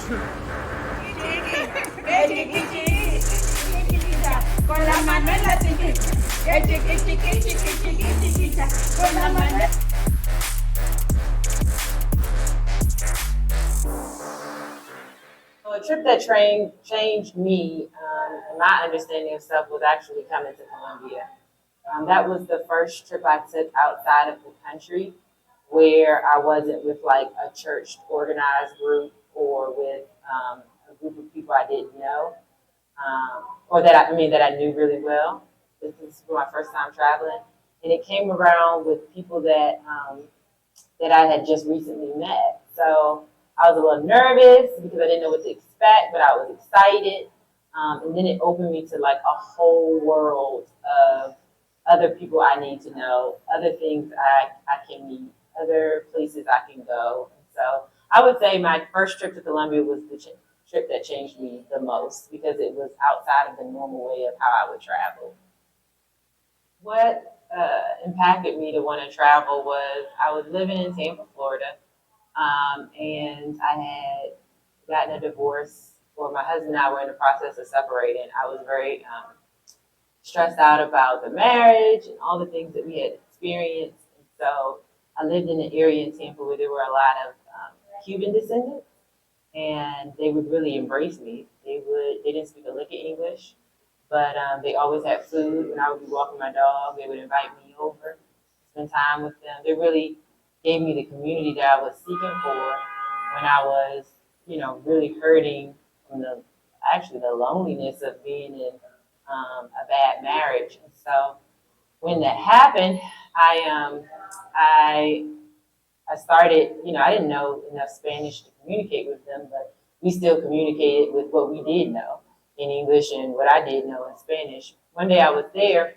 Con la mano en la chiquita. Chiquita. Con la mano. So a trip that changed me, and my understanding of stuff was actually coming to Colombia. That was the first trip I took outside of the country where I wasn't with like a church organized group or with a group of people I didn't know, or that I knew really well. This was my first time traveling, and it came around with people that I had just recently met. So I was a little nervous because I didn't know what to expect, but I was excited. And then it opened me to like a whole world of other people I need to know, other things I can meet, other places I can go. So I would say my first trip to Colombia was the trip that changed me the most because it was outside of the normal way of how I would travel. What impacted me to want to travel was I was living in Tampa, Florida, and I had gotten a divorce, or my husband and I were in the process of separating. I was very stressed out about the marriage and all the things that we had experienced. And so I lived in an area in Tampa where there were a lot of Cuban descendants, and they would really embrace me. They didn't speak a lick of English, but they always had food. When I would be walking my dog, they would invite me over, spend time with them. They really gave me the community that I was seeking for when I was, really hurting from the loneliness of being in a bad marriage. And so when that happened, I I I started, I didn't know enough Spanish to communicate with them, but we still communicated with what we did know in English and what I did know in Spanish. One day I was there,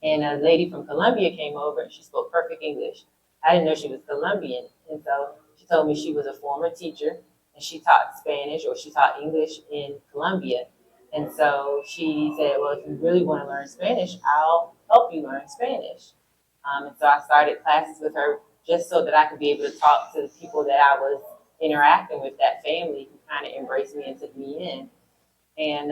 and a lady from Colombia came over, and she spoke perfect English. I didn't know she was Colombian, and so she told me she was a former teacher, and she taught Spanish or she taught English in Colombia. And so she said, well, if you really want to learn Spanish, I'll help you learn Spanish. And so I started classes with her just so that I could be able to talk to the people that I was interacting with, that family who kind of embraced me and took me in, and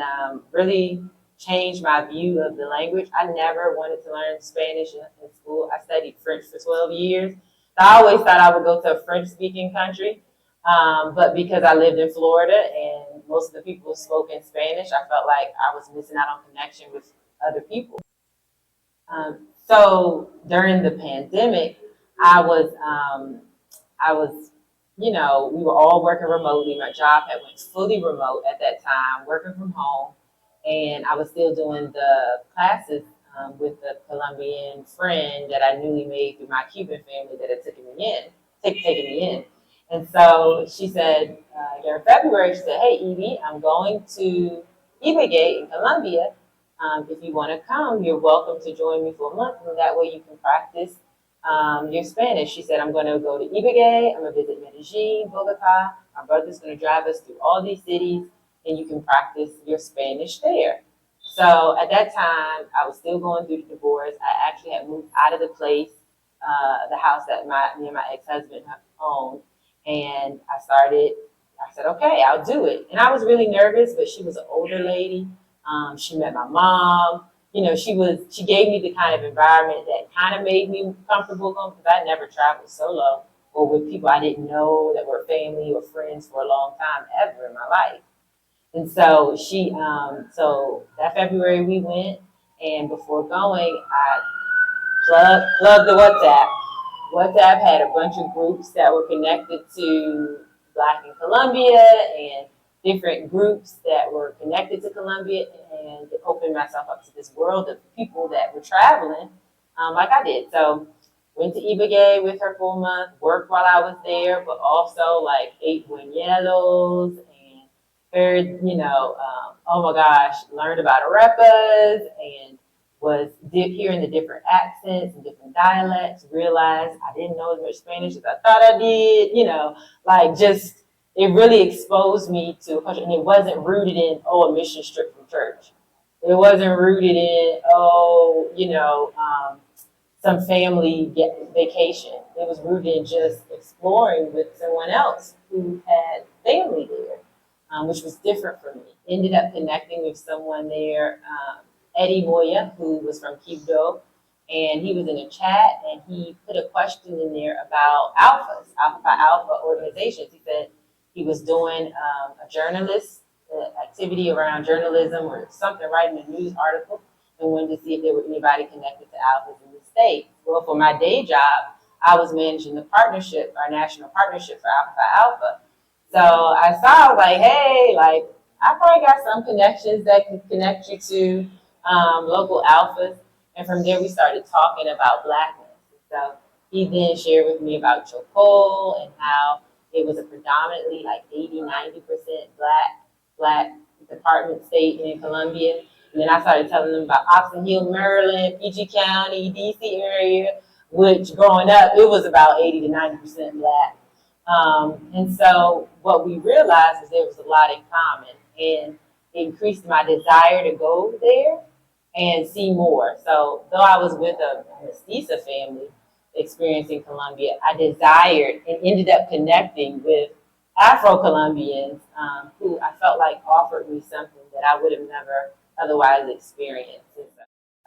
really changed my view of the language. I never wanted to learn Spanish in school. I studied French for 12 years. So I always thought I would go to a French-speaking country, but because I lived in Florida and most of the people spoke in Spanish, I felt like I was missing out on connection with other people. So during the pandemic, I was, um, I was, we were all working remotely. My job had went fully remote at that time, working from home, and I was still doing the classes with the Colombian friend that I newly made through my Cuban family that had taken me in. And so she said during February, she said, "Hey, Evie, I'm going to Ibagué in Colombia. If you want to come, you're welcome to join me for a month, and that way you can practice your Spanish." She said, "I'm going to go to Ibagué, I'm going to visit Medellin, Bogota. My brother's going to drive us through all these cities, and you can practice your Spanish there." So at that time, I was still going through the divorce. I actually had moved out of the place, the house that me and my ex-husband owned, and I said, okay, I'll do it. And I was really nervous, but she was an older lady. She met my mom. She gave me the kind of environment that kind of made me comfortable going because I never traveled solo or with people I didn't know that were family or friends for a long time ever in my life. And so so that February we went, and before going, I plugged the WhatsApp. WhatsApp had a bunch of groups that were connected to Black in Colombia and different groups that were connected to Colombia, and it opened myself up to this world of people that were traveling like I did. So went to Ibagué with her for a month, worked while I was there, but also like ate buñuelos and heard, oh my gosh, learned about arepas and hearing the different accents and different dialects, realized I didn't know as much Spanish as I thought I did, it really exposed me to a culture, and it wasn't rooted in, a mission trip from church. It wasn't rooted in, some family vacation. It was rooted in just exploring with someone else who had family there. which was different for me. Ended up connecting with someone there, Eddie Moya, who was from Quibdó, and he was in a chat and he put a question in there about alphas, Alpha Phi Alpha organizations. He said he was doing a journalist activity around journalism or something, writing a news article, and wanted to see if there were anybody connected to alphas in the state. Well, for my day job, I was managing the partnership, our national partnership for Alpha Phi Alpha. So I saw, like, hey, like, I probably got some connections that could connect you to local alphas. And from there, we started talking about Blackness. So he then shared with me about Choco and how it was a predominantly like 80–90% black department state in Colombia. And then I started telling them about Oxon Hill, Maryland, PG County, DC area, which growing up, it was about 80–90% black. And so what we realized is there was a lot in common, and it increased my desire to go there and see more. So though I was with a mestiza family experience in Colombia, I desired and ended up connecting with Afro-Colombians who I felt like offered me something that I would have never otherwise experienced.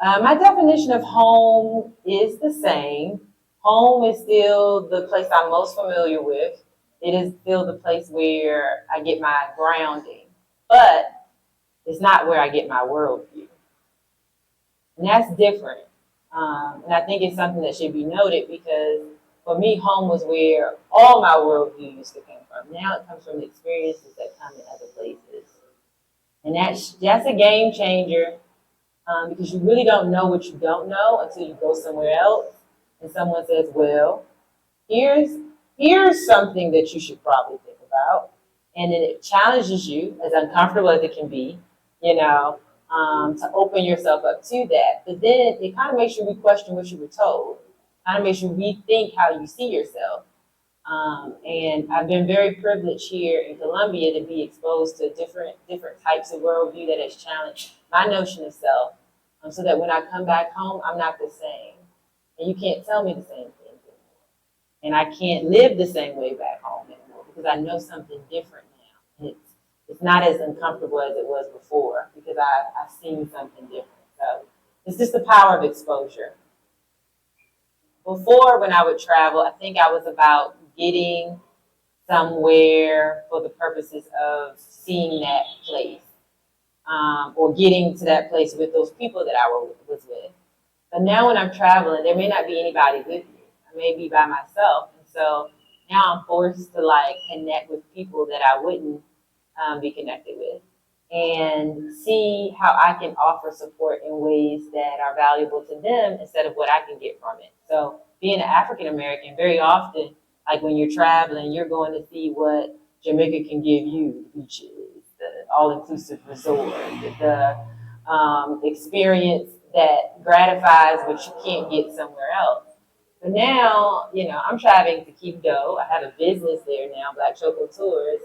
My definition of home is the same. Home is still the place I'm most familiar with. It is still the place where I get my grounding, but it's not where I get my worldview. And that's different. And I think it's something that should be noted because for me, home was where all my worldview used to come from. Now it comes from the experiences that come in other places. And that's a game changer because you really don't know what you don't know until you go somewhere else and someone says, well, here's something that you should probably think about. And then it challenges you, as uncomfortable as it can be, to open yourself up to that. But then it kind of makes you re-question what you were told. Kind of makes you rethink how you see yourself. And I've been very privileged here in Colombia to be exposed to different types of worldview that has challenged my notion of self, so that when I come back home, I'm not the same. And you can't tell me the same thing anymore. And I can't live the same way back home anymore because I know something different now. And it's not as uncomfortable as it was before because I've seen something different. So it's just the power of exposure. Before, when I would travel, I think I was about getting somewhere for the purposes of seeing that place, or getting to that place with those people that I was with. But now when I'm traveling, there may not be anybody with me. I may be by myself. And so now I'm forced to like connect with people that I wouldn't be connected with and see how I can offer support in ways that are valuable to them instead of what I can get from it. So being an African American, very often, like when you're traveling, you're going to see what Jamaica can give you, the beaches, the all-inclusive resort, the experience that gratifies what you can't get somewhere else. But now, I'm traveling to Quibdó. I have a business there now, Black Choco Tours,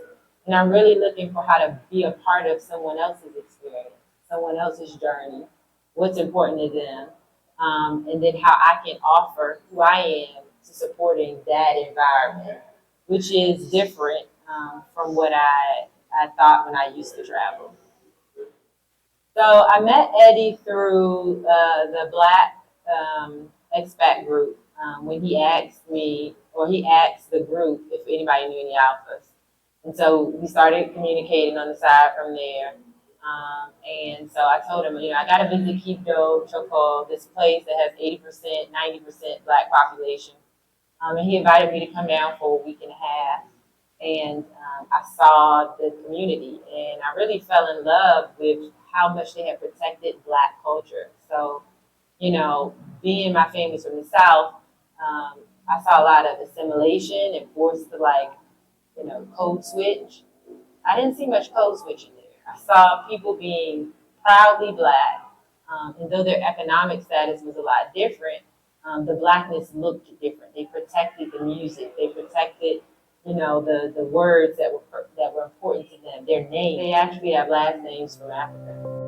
and I'm really looking for how to be a part of someone else's experience, someone else's journey, what's important to them, and then how I can offer who I am to supporting that environment, which is different from what I thought when I used to travel. So I met Eddie through the Black expat group when he asked me, or he asked the group if anybody knew any alphas. And so we started communicating on the side from there. And so I told him, I got to visit Quibdó, Choco, this place that has 80%, 90% Black population. And he invited me to come down for a week and a half. And I saw the community, and I really fell in love with how much they had protected Black culture. So, being my family's from the South, I saw a lot of assimilation and forced to code switch. I didn't see much code switching there. I saw people being proudly Black, and though their economic status was a lot different, the Blackness looked different. They protected the music. They protected, the words that were important to them. Their names. They actually have last names from Africa.